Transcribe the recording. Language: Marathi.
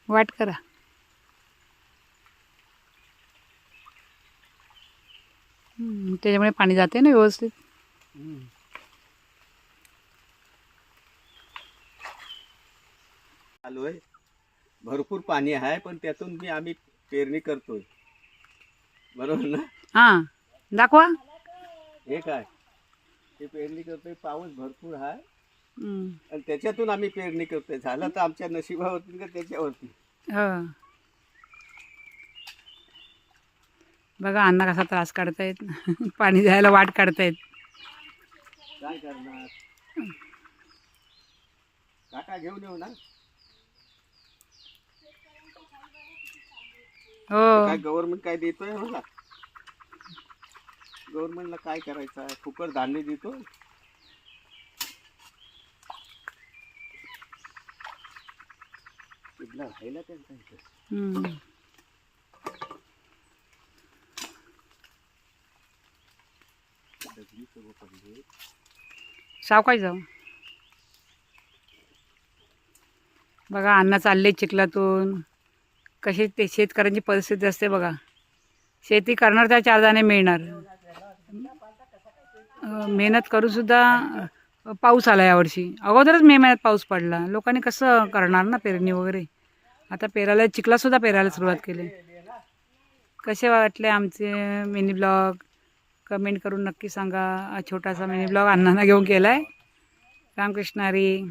वाट करा. त्याच्यामुळे पाणी जाते ना व्यवस्थित. चालू आहे, भरपूर पाणी आहे, पण त्यातून मी आम्ही पेरणी करतोय. बरोबर ना? हां दाखवा. हे काय, हे पेरणी करतोय, पाऊस भरपूर आहे हं. आणि त्याच्यातून आम्ही पेरणी करतोय. झालं तर आमच्या नशिबावरती का त्याच्यावरती. हो बघा अण्णा कसा त्रास काढतायत. पाणी द्यायला वाट काढतायत. काय करणार, काका घेऊन येऊ ना. हो काय गव्हर्नमेंट काय देतोय मला? गव्हर्नमेंटला काय करायचं आहे, फुकट धान्य देतो. कुठला राहिला त्यांचा इथं. हं. डगली सगळं पडले. सावकाश जाऊ. बघा अण्णा चालले चिखलातून. कशी ते शेतकऱ्यांची परिस्थिती असते बघा. शेती करणार त्या 4 दाणे मिळणार. मेहनत करूनसुद्धा पाऊस आला यावर्षी. अगोदरच मे महिन्यात पाऊस पडला. लोकांनी कसं करणार ना पेरणी वगैरे. आता पेरायला चिखलासुद्धा पेरायला सुरुवात केली. कसे वाटले आमचे मिनी ब्लॉग कमेंट करून नक्की सांगा. हा छोटासा मिनी ब्लॉग अण्णांना घेऊन केला आहे. रामकृष्ण हरी.